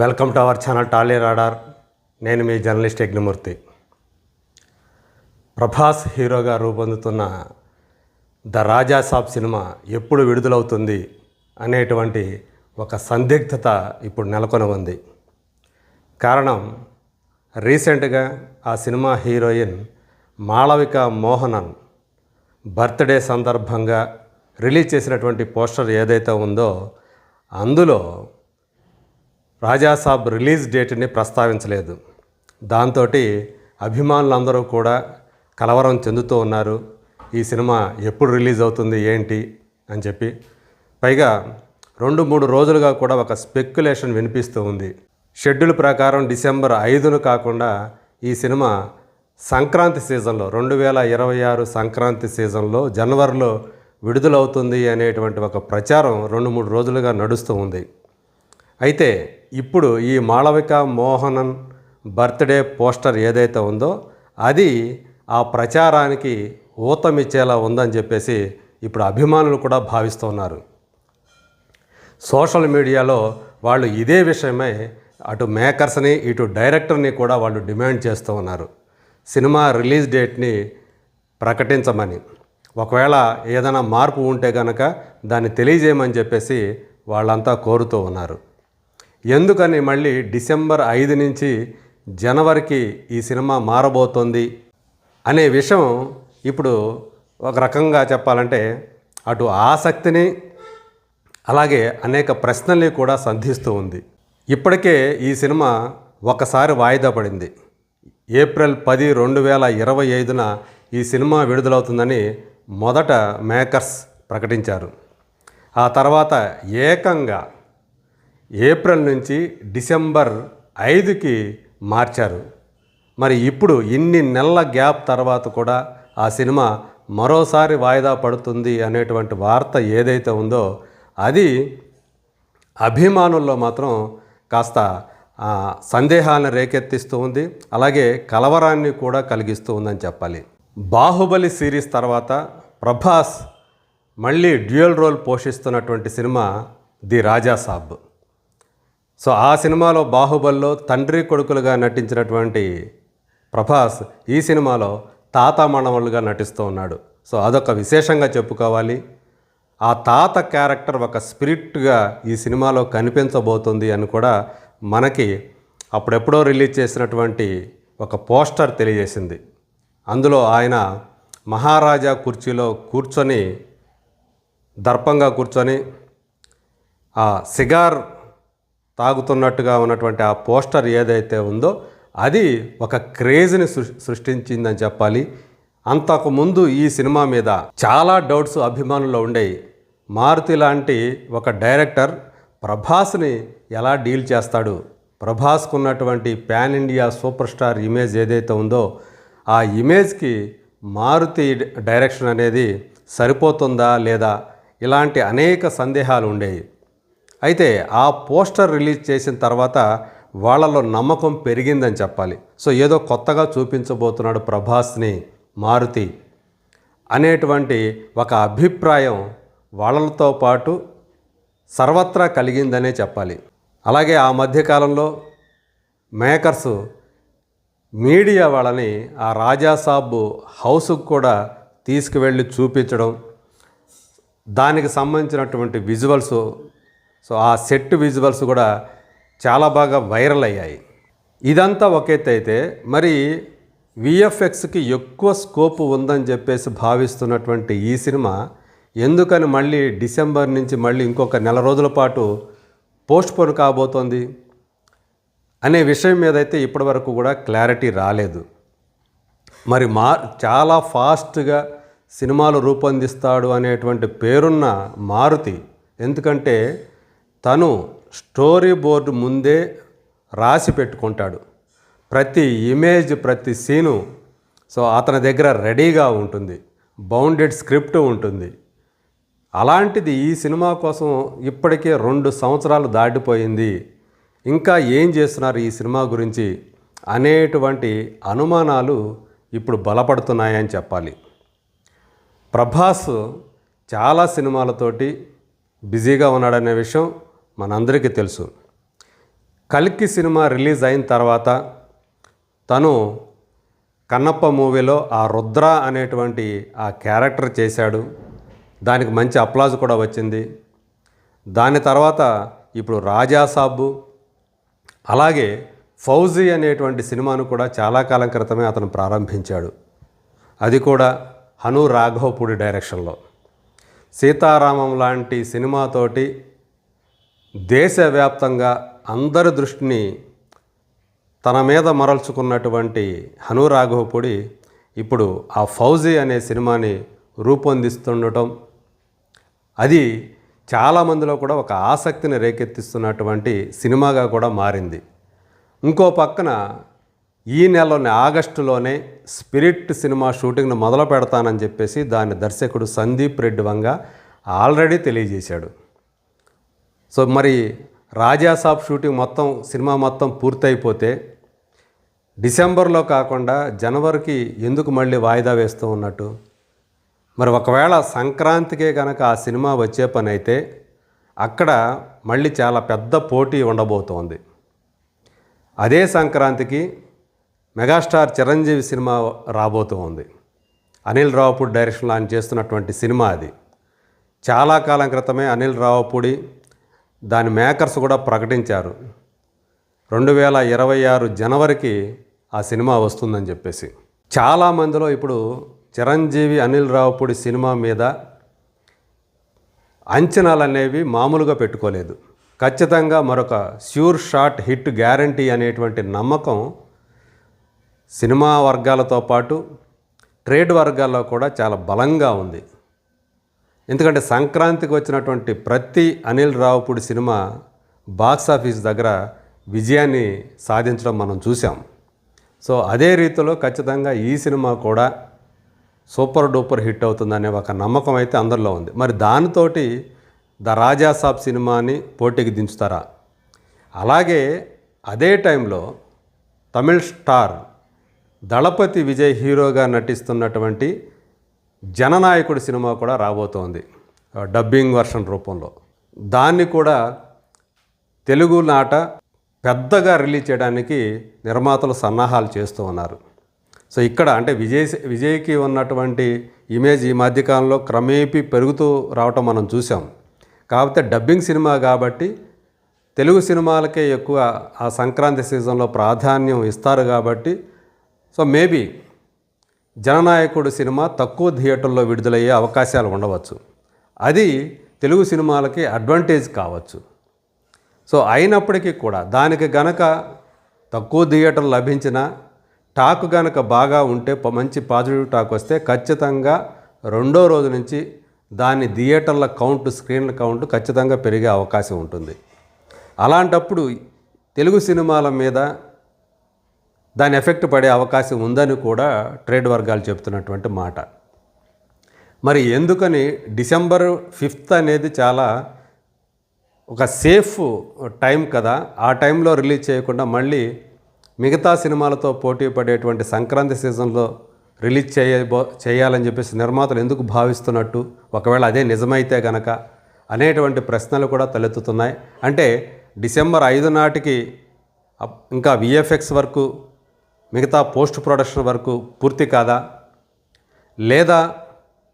Welcome to our channel Tally radar. నేను మీ journalist Yagnamurthy. Prabhas హీరోగా రూపొందుతున్న ద రాజా సాబ్ సినిమా ఎప్పుడు విడుదలవుతుంది అనేటువంటి ఒక సందిగ్ధత ఇప్పుడు నెలకొని ఉంది. కారణం, రీసెంట్గా ఆ cinema heroine Malavika Mohanan birthday సందర్భంగా రిలీజ్ చేసినటువంటి పోస్టర్ ఏదైతే ఉందో అందులో రాజాసాబ్ రిలీజ్ డేట్ని ప్రస్తావించలేదు. దాంతో అభిమానులందరూ కూడా కలవరం చెందుతూ ఉన్నారు. ఈ సినిమా ఎప్పుడు రిలీజ్ అవుతుంది ఏంటి అని చెప్పి. పైగా 2-3 రోజులుగా కూడా ఒక స్పెక్యులేషన్ వినిపిస్తూ ఉంది. షెడ్యూల్ ప్రకారం డిసెంబర్ 5ను కాకుండా ఈ సినిమా సంక్రాంతి సీజన్లో 2026 సంక్రాంతి సీజన్లో జనవరిలో విడుదలవుతుంది అనేటువంటి ఒక ప్రచారం 2-3 రోజులుగా నడుస్తూ ఉంది. అయితే ఇప్పుడు ఈ మాళవిక మోహనన్ బర్త్డే పోస్టర్ ఏదైతే ఉందో అది ఆ ప్రచారానికి ఊతమిచ్చేలా ఉందని చెప్పేసి ఇప్పుడు అభిమానులు కూడా భావిస్తున్నారు. సోషల్ మీడియాలో వాళ్ళు ఇదే విషయమై అటు మేకర్స్ని ఇటు డైరెక్టర్ని కూడా వాళ్ళు డిమాండ్ చేస్తూ ఉన్నారు. సినిమా రిలీజ్ డేట్ని ప్రకటించమని, ఒకవేళ ఏదైనా మార్పు ఉంటే కనుక దాన్ని తెలియజేయమని చెప్పేసి వాళ్ళంతా కోరుతూ ఉన్నారు. ఎందుకని మళ్ళీ డిసెంబర్ 5 నుంచి జనవరికి ఈ సినిమా మారబోతోంది అనే విషయం ఇప్పుడు ఒక రకంగా చెప్పాలంటే అటు ఆసక్తిని అలాగే అనేక ప్రశ్నల్ని కూడా సంధిస్తూ ఉంది. ఇప్పటికే ఈ సినిమా ఒకసారి వాయిదా పడింది. ఏప్రిల్ 10, 2025న ఈ సినిమా విడుదలవుతుందని మొదట మేకర్స్ ప్రకటించారు. ఆ తర్వాత ఏకంగా ఏప్రిల్ నుంచి డిసెంబర్ 5కి మార్చారు. మరి ఇప్పుడు ఇన్ని నెలల గ్యాప్ తర్వాత కూడా ఆ సినిమా మరోసారి వాయిదా పడుతుంది అనేటువంటి వార్త ఏదైతే ఉందో అది అభిమానుల్లో మాత్రం కాస్త సందేహాలను రేకెత్తిస్తూ ఉంది, అలాగే కలవరాన్ని కూడా కలిగిస్తూ ఉందని చెప్పాలి. బాహుబలి సిరీస్ తర్వాత ప్రభాస్ మళ్ళీ డ్యూయల్ రోల్ పోషిస్తున్నటువంటి cinema the Raja Saab. So ఆ సినిమాలో బాహుబలిలో తండ్రి కొడుకులుగా నటించినటువంటి ప్రభాస్ ఈ సినిమాలో తాత మనవలుగా నటిస్తూ ఉన్నాడు. సో అదొక విశేషంగా చెప్పుకోవాలి. ఆ తాత క్యారెక్టర్ ఒక స్పిరిట్గా ఈ సినిమాలో కనిపించబోతుంది అని కూడా మనకి అప్పుడెప్పుడో రిలీజ్ చేసినటువంటి ఒక పోస్టర్ తెలియజేసింది. అందులో ఆయన మహారాజా కుర్చీలో కూర్చొని దర్పంగా కూర్చొని ఆ సిగార్ తాగుతున్నట్టుగా ఉన్నటువంటి ఆ పోస్టర్ ఏదైతే ఉందో అది ఒక క్రేజ్ని సృష్టించిందని చెప్పాలి. అంతకుముందు ఈ సినిమా మీద చాలా డౌట్స్ అభిమానుల్లో ఉండేవి. మారుతి లాంటి ఒక డైరెక్టర్ ప్రభాస్ని ఎలా డీల్ చేస్తాడు, ప్రభాస్కు ఉన్నటువంటి pan India super star image ఏదైతే ఉందో ఆ ఇమేజ్కి మారుతి డైరెక్షన్ అనేది సరిపోతుందా లేదా, ఇలాంటి అనేక సందేహాలు ఉండేవి. అయితే ఆ పోస్టర్ రిలీజ్ చేసిన తర్వాత వాళ్ళలో నమ్మకం పెరిగిందని చెప్పాలి. సో ఏదో కొత్తగా చూపించబోతున్నాడు ప్రభాస్ని మారుతి అనేటువంటి ఒక అభిప్రాయం వాళ్ళతో పాటు సర్వత్రా కలిగిందనే చెప్పాలి. అలాగే ఆ మధ్యకాలంలో మేకర్స్ మీడియా వాళ్ళని ఆ రాజాసాబ్ హౌస్కు కూడా తీసుకువెళ్ళి చూపించడం, దానికి సంబంధించినటువంటి విజువల్స్, సో ఆ సెట్ విజువల్స్ కూడా చాలా బాగా వైరల్ అయ్యాయి. ఇదంతా ఒక ఎత్తు అయితే మరి విఎఫ్ఎక్స్కి ఎక్కువ స్కోప్ ఉందని చెప్పేసి భావిస్తున్నటువంటి ఈ సినిమా ఎందుకని మళ్ళీ డిసెంబర్ నుంచి మళ్ళీ ఇంకొక నెల రోజుల పాటు పోస్ట్పోన్ కాబోతోంది అనే విషయం మీదైతే ఇప్పటివరకు కూడా క్లారిటీ రాలేదు. మరి చాలా ఫాస్ట్గా సినిమాలు రూపొందిస్తాడు అనేటువంటి పేరున్న మారుతి, ఎందుకంటే తను స్టోరీ బోర్డు ముందే రాసి పెట్టుకుంటాడు. ప్రతి ఇమేజ్, ప్రతి సీను సో అతని దగ్గర రెడీగా ఉంటుంది, బౌండెడ్ స్క్రిప్ట్ ఉంటుంది. అలాంటిది ఈ సినిమా కోసం ఇప్పటికే 2 సంవత్సరాలు దాటిపోయింది, ఇంకా ఏం చేస్తున్నారు ఈ సినిమా గురించి అనేటువంటి అనుమానాలు ఇప్పుడు బలపడుతున్నాయని చెప్పాలి. ప్రభాస్ చాలా సినిమాలతోటి బిజీగా ఉన్నాడనే విషయం మనందరికీ తెలుసు. కల్కి సినిమా రిలీజ్ అయిన తర్వాత తను కన్నప్ప మూవీలో ఆ రుద్ర అనేటువంటి ఆ క్యారెక్టర్ చేశాడు. దానికి మంచి అప్లాజ్ కూడా వచ్చింది. దాని తర్వాత ఇప్పుడు రాజాసాబు, అలాగే ఫౌజీ అనేటువంటి సినిమాను కూడా చాలా కాలం క్రితమే అతను ప్రారంభించాడు. అది కూడా హను రాఘవపూడి డైరెక్షన్లో. సీతారామం లాంటి సినిమాతోటి దేశవ్యాప్తంగా అందరి దృష్టిని తన మీద మరల్చుకున్నటువంటి హను రాఘవపూడి ఇప్పుడు ఆ ఫౌజీ అనే సినిమాని రూపొందిస్తుండటం, అది చాలామందిలో కూడా ఒక ఆసక్తిని రేకెత్తిస్తున్నటువంటి సినిమాగా కూడా మారింది. ఇంకో పక్కన ఈ నెలలోనే ఆగస్టులోనే స్పిరిట్ సినిమా షూటింగ్ను మొదలు పెడతానని చెప్పేసి దాని దర్శకుడు సందీప్ రెడ్డి వంగ ఆల్రెడీ తెలియజేశాడు. సో మరి రాజాసాబ్ షూటింగ్ సినిమా మొత్తం పూర్తయిపోతే డిసెంబర్లో కాకుండా జనవరికి ఎందుకు మళ్ళీ వాయిదా వేస్తూ ఉన్నట్టు? మరి ఒకవేళ సంక్రాంతికే కనుక ఆ సినిమా వచ్చే పని అయితే అక్కడ మళ్ళీ చాలా పెద్ద పోటీ ఉండబోతోంది. అదే సంక్రాంతికి మెగాస్టార్ చిరంజీవి సినిమా రాబోతూ ఉంది. అనిల్ రావుపూడి డైరెక్షన్లో ఆయన చేస్తున్నటువంటి సినిమా అది. చాలా కాలం క్రితమే అనిల్ రావుపూడి దాని మేకర్స్ కూడా ప్రకటించారు 2026 జనవరికి ఆ సినిమా వస్తుందని చెప్పేసి. చాలామందిలో ఇప్పుడు చిరంజీవి అనిల్ రావుపూడి సినిమా మీద అంచనాలు అనేవి మామూలుగా పెట్టుకోలేదు. ఖచ్చితంగా మరొక ష్యూర్ షాట్ హిట్ గ్యారంటీ అనేటువంటి నమ్మకం సినిమా వర్గాలతో పాటు ట్రేడ్ వర్గాల్లో కూడా చాలా బలంగా ఉంది. ఎందుకంటే సంక్రాంతికి వచ్చినటువంటి ప్రతి అనిల్ రావుపూడి సినిమా బాక్సాఫీస్ దగ్గర విజయాన్ని సాధించడం మనం చూసాం. సో అదే రీతిలో ఖచ్చితంగా ఈ సినిమా కూడా సూపర్ డూపర్ హిట్ అవుతుందనే ఒక నమ్మకం అయితే అందరిలో ఉంది. మరి దానితోటి ద రాజాసాబ్ సినిమాని పోటీకి దించుతారా? అలాగే అదే టైంలో తమిళ్ స్టార్ దళపతి విజయ్ హీరోగా నటిస్తున్నటువంటి జననాయకుడి సినిమా కూడా రాబోతోంది డబ్బింగ్ వర్షన్ రూపంలో. దాన్ని కూడా తెలుగు నాట పెద్దగా రిలీజ్ చేయడానికి నిర్మాతలు సన్నాహాలు చేస్తూ ఉన్నారు. సో ఇక్కడ అంటే విజయ్కి ఉన్నటువంటి ఇమేజ్ ఈ మధ్యకాలంలో క్రమేపీ పెరుగుతూ రావటం మనం చూసాం. కాకపోతే డబ్బింగ్ సినిమా కాబట్టి తెలుగు సినిమాలకే ఎక్కువ ఆ సంక్రాంతి సీజన్లో ప్రాధాన్యం ఇస్తారు కాబట్టి సో మేబీ జననాయకుడు సినిమా తక్కువ థియేటర్లో విడుదలయ్యే అవకాశాలు ఉండవచ్చు. అది తెలుగు సినిమాలకి అడ్వాంటేజ్ కావచ్చు. సో అయినప్పటికీ కూడా దానికి గనక తక్కువ థియేటర్లు లభించిన టాక్ గనక బాగా ఉంటే మంచి పాజిటివ్ టాక్ వస్తే ఖచ్చితంగా రెండో రోజు నుంచి దాని థియేటర్ల కౌంట్, స్క్రీన్ల కౌంట్ ఖచ్చితంగా పెరిగే అవకాశం ఉంటుంది. అలాంటప్పుడు తెలుగు సినిమాల మీద దాని ఎఫెక్ట్ పడే అవకాశం ఉందని కూడా ట్రేడ్ వర్గాలు చెప్తున్నటువంటి మాట. మరి ఎందుకని డిసెంబర్ 5th అనేది చాలా ఒక సేఫ్ టైం కదా, ఆ టైంలో రిలీజ్ చేయకుండా మళ్ళీ మిగతా సినిమాలతో పోటీ పడేటువంటి సంక్రాంతి సీజన్లో రిలీజ్ చేయాలని చెప్పేసి నిర్మాతలు ఎందుకు భావిస్తున్నట్టు, ఒకవేళ అదే నిజమైతే గనక అనేటువంటి ప్రశ్నలు కూడా తలెత్తుతున్నాయి. అంటే డిసెంబర్ 5 నాటికి ఇంకా విఎఫ్ఎక్స్ వరకు మిగతా పోస్ట్ ప్రొడక్షన్ వరకు పూర్తి కాదా, లేదా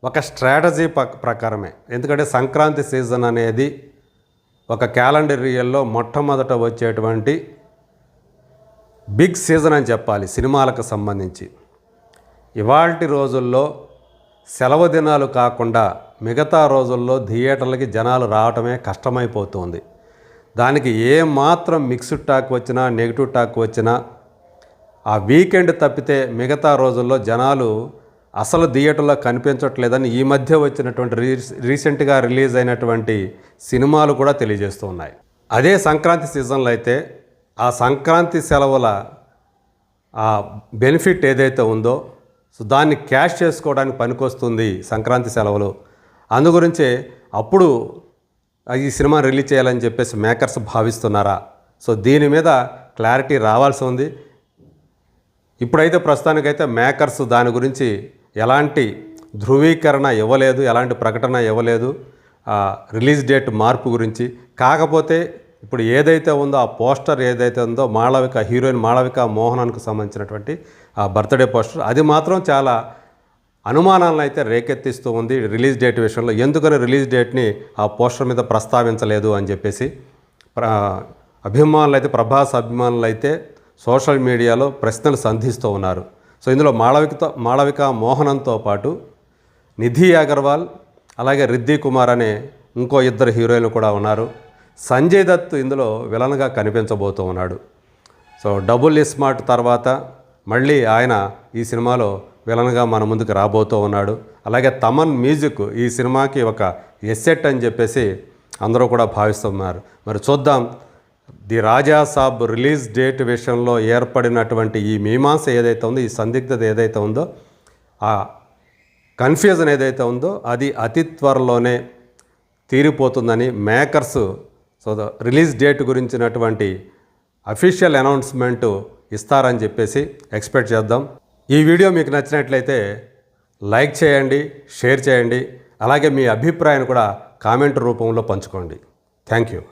ఒక స్ట్రాటజీ ప్రకారమే? ఎందుకంటే సంక్రాంతి సీజన్ అనేది ఒక క్యాలెండర్ ఇయర్లో మొట్టమొదట వచ్చేటువంటి బిగ్ సీజన్ అని చెప్పాలి సినిమాలకు సంబంధించి. ఇవాల్టి రోజుల్లో సెలవు దినాలు కాకుండా మిగతా రోజుల్లో థియేటర్లకి జనాలు రావటమే కష్టమైపోతుంది. దానికి ఏమాత్రం మిక్స్డ్ టాక్ వచ్చినా, నెగిటివ్ టాక్ వచ్చినా, ఆ వీకెండ్ తప్పితే మిగతా రోజుల్లో జనాలు అసలు థియేటర్లో కనిపించట్లేదని ఈ మధ్య వచ్చినటువంటి రీసెంట్గా రిలీజ్ అయినటువంటి సినిమాలు కూడా తెలియజేస్తూ ఉన్నాయి. అదే సంక్రాంతి సీజన్లో అయితే ఆ సంక్రాంతి సెలవుల ఆ బెనిఫిట్ ఏదైతే ఉందో సో దాన్ని క్యాష్ చేసుకోవడానికి పనికొస్తుంది సంక్రాంతి సెలవులు. అందుగురించే అప్పుడు ఈ సినిమా రిలీజ్ చేయాలని చెప్పేసి మేకర్స్ భావిస్తున్నారా? సో దీని మీద క్లారిటీ రావాల్సి ఉంది. ఇప్పుడైతే ప్రస్తుతానికైతే మేకర్స్ దాని గురించి ఎలాంటి ధృవీకరణ ఇవ్వలేదు, ఎలాంటి ప్రకటన ఇవ్వలేదు రిలీజ్ డేట్ మార్పు గురించి. కాకపోతే ఇప్పుడు ఏదైతే ఉందో ఆ పోస్టర్ ఏదైతే ఉందో హీరోయిన్ మాళవిక మోహనానికి సంబంధించినటువంటి ఆ బర్త్డే పోస్టర్, అది మాత్రం చాలా అనుమానాలను అయితే రేకెత్తిస్తూ ఉంది రిలీజ్ డేట్ విషయంలో. ఎందుకని రిలీజ్ డేట్ని ఆ పోస్టర్ మీద ప్రస్తావించలేదు అని చెప్పేసి ప్రభాస్ అభిమానులు అయితే సోషల్ మీడియాలో ప్రశ్నలు సంధిస్తూ ఉన్నారు. సో ఇందులో మాళవిక మోహనంతో పాటు నిధి అగర్వాల్, అలాగే రిద్ధి కుమార్ అనే ఇంకో ఇద్దరు హీరోయిన్లు కూడా ఉన్నారు. సంజయ్ దత్ ఇందులో విలన్గా కనిపించబోతూ ఉన్నాడు. సో డబుల్ ఇస్మార్ట్ తర్వాత మళ్ళీ ఆయన ఈ సినిమాలో విలన్గా మన ముందుకు రాబోతూ ఉన్నాడు. అలాగే తమన్ మ్యూజిక్ ఈ సినిమాకి ఒక ఎసెట్ అని చెప్పేసి అందరూ కూడా భావిస్తున్నారు. మరి చూద్దాం, the Raja Saab release date విషయంలో ఏర్పడినటువంటి ఈ మీమాంస ఏదైతే ఉందో, ఈ సందిగ్ధత ఏదైతే ఉందో, ఆ కన్ఫ్యూజన్ ఏదైతే ఉందో అది అతి త్వరలోనే తీరిపోతుందని మేకర్స్ రిలీజ్ డేట్ గురించినటువంటి అఫీషియల్ అనౌన్స్మెంట్ ఇస్తారని చెప్పేసి ఎక్స్పెక్ట్ చేద్దాం. ఈ వీడియో మీకు నచ్చినట్లయితే లైక్ చేయండి, షేర్ చేయండి, అలాగే మీ అభిప్రాయాన్ని కూడా కామెంట్ రూపంలో పంచుకోండి. Thank you.